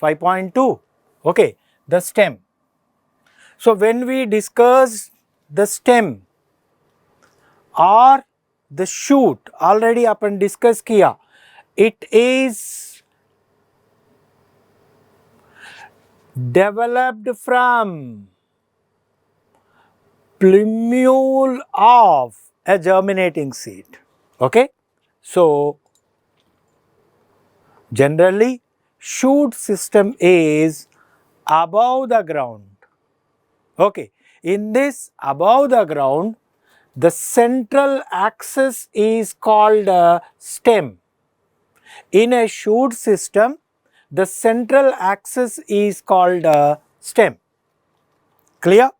5.2. Okay, the stem. So when we discuss the stem or the shoot, already upon discuss किया, it is developed from plumule of a germinating seed. Okay, so generally shoot system is above the ground. Okay, in this above the ground, the central axis is called stem. In a shoot system, the central axis is called stem. Clear?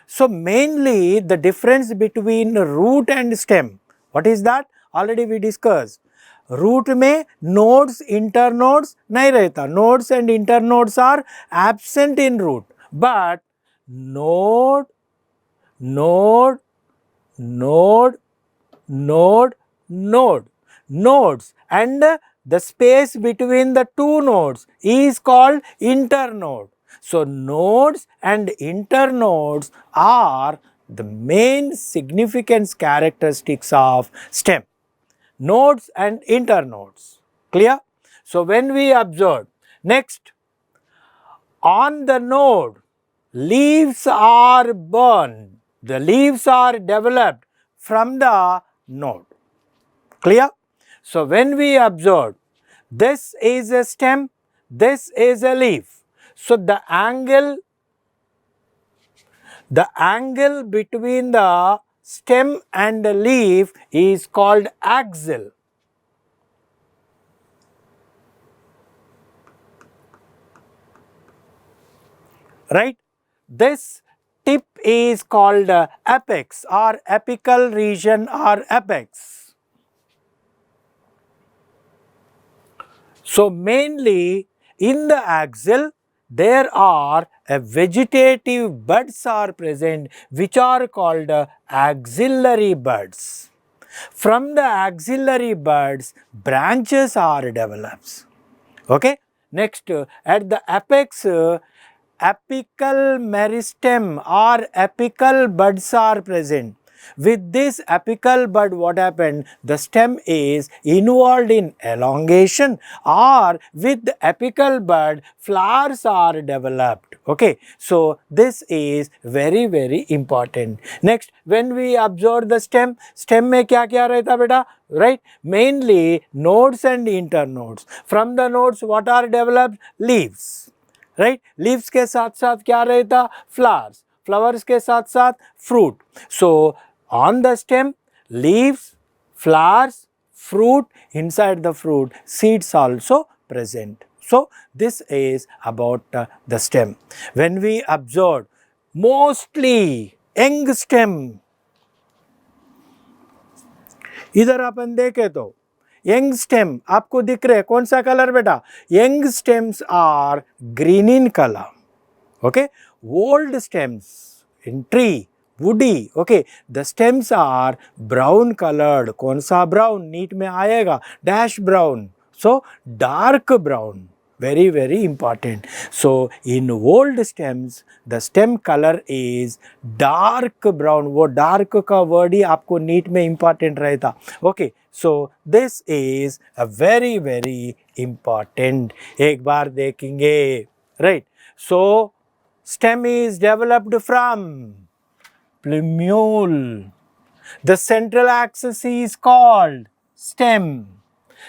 So mainly the difference between root and stem, what is that? Already we discussed. Root में nodes, internodes नहीं रहता. Nodes and internodes are absent in root. But node, node, node, node, node, nodes, and the space between the two nodes is called internode. So nodes and internodes are the main significance characteristics of stem. Nodes and internodes. Clear? So when we observe, next, on the node, leaves are born. The leaves are developed from the node. Clear? So when we observe, this is a stem, this is a leaf. So the angle between the stem and the leaf is called axial. Right? This tip is called apex or apical region or apex. So mainly in the axial there are vegetative buds are present which are called axillary buds. From the axillary buds branches are developed. Okay. Next, at the apex, apical meristem or apical buds are present. With this apical bud, what happened? The stem is involved in elongation, or with the apical bud, flowers are developed. Okay, so this is very very important. Next, when we observe the stem, stem में क्या क्या रहता बेटा? Right, mainly nodes and internodes. From the nodes, what are developed? Leaves. Right, leaves के साथ साथ क्या रहता? Flowers. Flowers के साथ साथ fruit. So on the stem, leaves, flowers, fruit, inside the fruit, seeds also present. So this is about the stem. When we observe, mostly young stem, इधर अपन देखे तो यंग स्टेम आपको दिख रहे कौन सा कलर बेटा? Young stems are green in colour. Okay, old stems in tree woody, okay, the stems are brown coloured. कौन सा ब्राउन? नीट में आएगा dash brown. So dark brown, very very important. So in old stems the stem color is dark brown. वो dark का word ही आपको NEET में important रहता. Okay, so this is a very very important. एक बार देखेंगे. Right, so stem is developed from plumule. The central axis is called stem.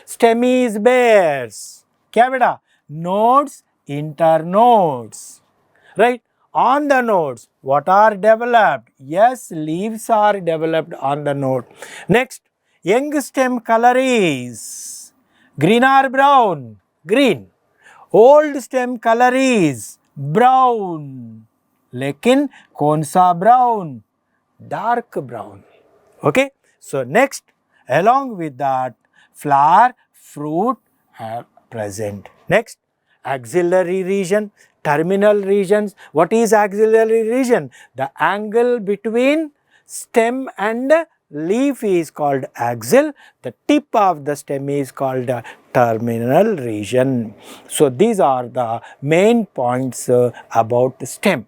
Stem is bears. क्या बेटा? Nodes, internodes. Right, on the nodes what are developed? Yes, leaves are developed on the node. Next, young stem color is green or brown? Green. Old stem color is brown. लेकिन कौन सा brown? Dark brown. Okay, so next, along with that, flower, fruit are present. Next, axillary region, terminal regions. What is axillary region? The angle between stem and leaf is called axil, the tip of the stem is called terminal region. So these are the main points about the stem.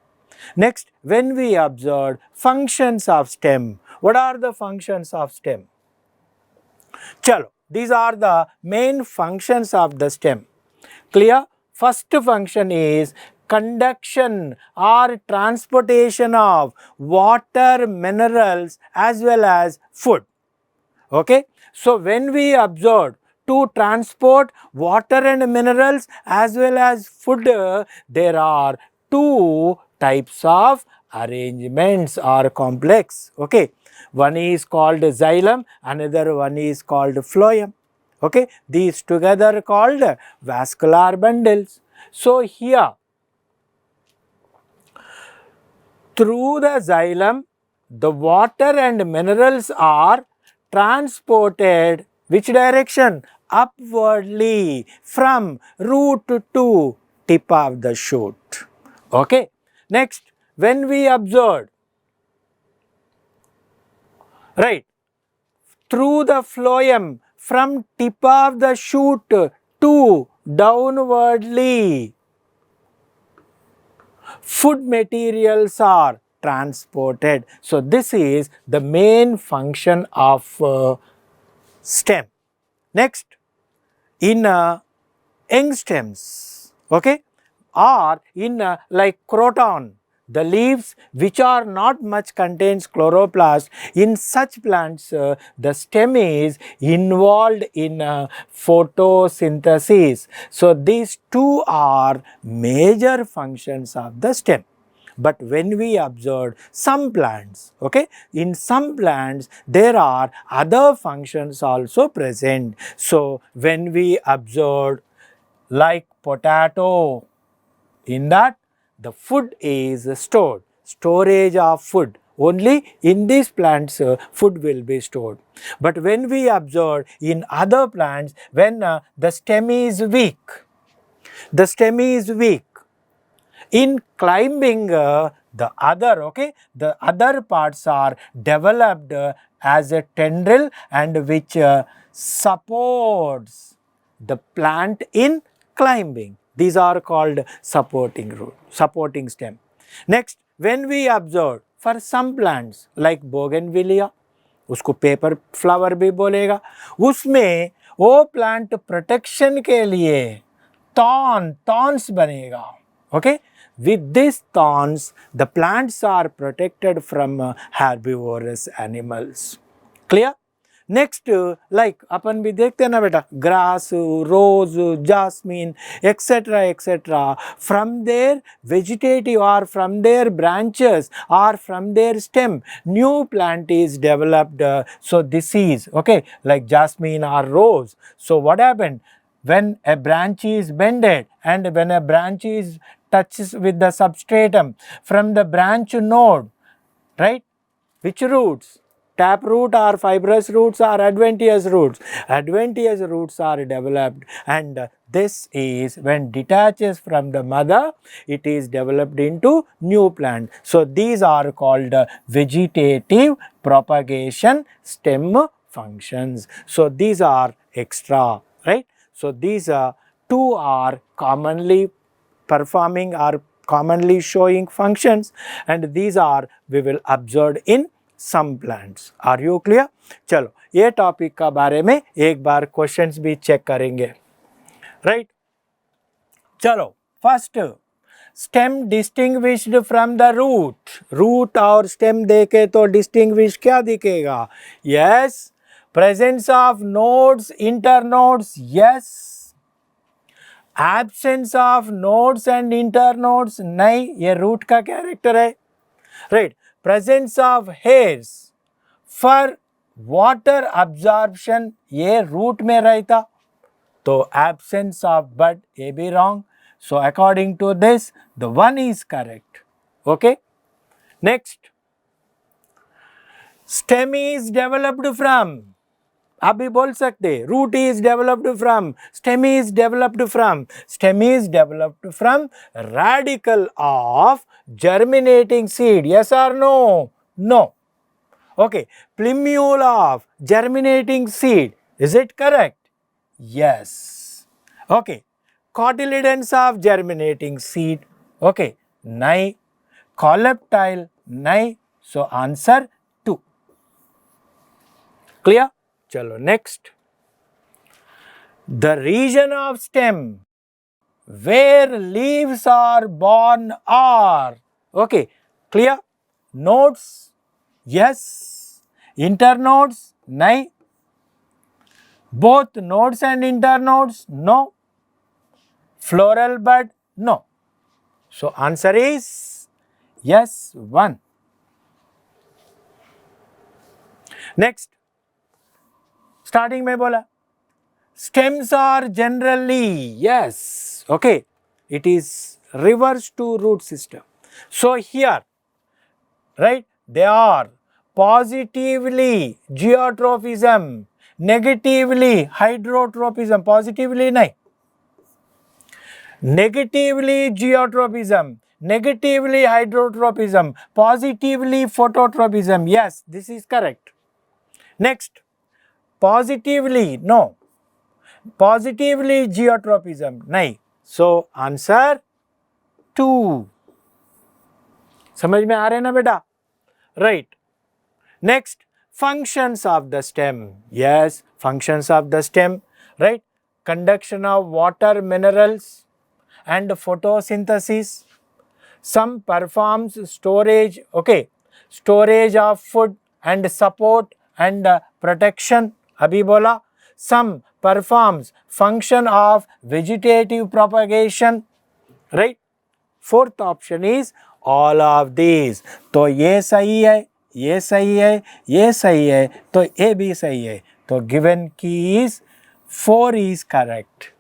Next, when we observe functions of stem, what are the functions of stem? Chalo, these are the main functions of the stem. Clear? First function is conduction or transportation of water, minerals as well as food. Okay. So when we observe to transport water and minerals as well as food, there are two types of arrangements or complex. Okay. One is called xylem, another one is called phloem. Okay. These together called vascular bundles. So here through the xylem, the water and minerals are transported which direction? Upwardly from root to tip of the shoot. Okay. Next, when we observe, right, through the phloem from tip of the shoot to downwardly, food materials are transported. So this is the main function of stem. Next, in young stems, okay, or in like croton, the leaves which are not much contains chloroplast, in such plants the stem is involved in photosynthesis. So these two are major functions of the stem. But when we observe some plants, okay, in some plants there are other functions also present. So when we observe like potato, in that the food is stored, storage of food. Only in these plants food will be stored. But when we observe in other plants, when the stem is weak, the stem is weak, in climbing the other parts are developed as a tendril and which supports the plant in climbing. These are called supporting root, supporting stem. Next, when we observe for some plants like bougainvillea, उसको paper flower भी बोलेगा, उसमें वो plant protection के लिए thorns बनेगा. Okay, with these thorns the plants are protected from herbivorous animals. Clear? Next, like अपन भी देखते हैं ना बेटा, grass, rose, jasmine, etc., etc. From their vegetative or from their branches or from their stem, new plant is developed. So this is okay, like jasmine or rose. So what happened? When a branch is bended and when a branch is touches with the substratum from the branch node, right? Which roots? Tap root or fibrous roots or adventitious roots? Adventitious roots are developed, and this is when detaches from the mother, it is developed into new plant. So these are called vegetative propagation stem functions. So these are extra, right? So these two are commonly performing or commonly showing functions, and these are we will observe in some plants. Are you clear? चलो ये topic का बारे में एक बार questions भी check करेंगे. Right, चलो first, stem distinguished from the root. Root और स्टेम देखे तो डिस्टिंग्विश क्या दिखेगा? Yes, presence of nodes, internodes, yes. Absence of nodes and internodes, नहीं, ये रूट का कैरेक्टर है. Right, presence of hairs for water absorption, ये रूट में रहता, तो एब्सेंस ऑफ बड, ये भी wrong. So according to this the one is correct. Okay, next, stem is developed from, आप भी बोल सकते, root is developed from, stem is developed from. Stem is developed from radicle of germinating seed. Yes or no? No. Okay, plumule of germinating seed. Is it correct? Yes. Okay, cotyledons of germinating seed. Okay, nahi. Coleptile, nahi. So answer 2. Clear? Chalo, next. The region of stem where leaves are born are. Okay, clear? Nodes, yes. Internodes, nahi. Both nodes and internodes, no. Floral bud, no. So answer is yes, 1. Next, starting में बोला stems are generally, yes, okay, it is reverse to root system. So here, right, they are positively geotrophism, negatively hydrotropism, positively nahi, negatively geotropism, negatively hydrotropism, positively phototropism. Yes, this is correct. Next, positively, no, positively geotropism, nahi. So answer 2. समझ में आ रहे ना बेटा? Right. Next, functions of the stem. Yes, functions of the stem, right? Conduction of water, minerals and photosynthesis. Some performs storage, okay, storage of food and support and protection, abhi bola. Some performs function of vegetative propagation, right? Fourth option is all of these. तो ये सही है, ये सही है, ये सही है, तो ये भी सही है. तो given key is 4 is correct.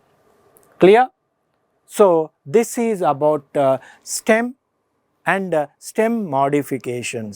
Clear? So this is about stem and stem modifications.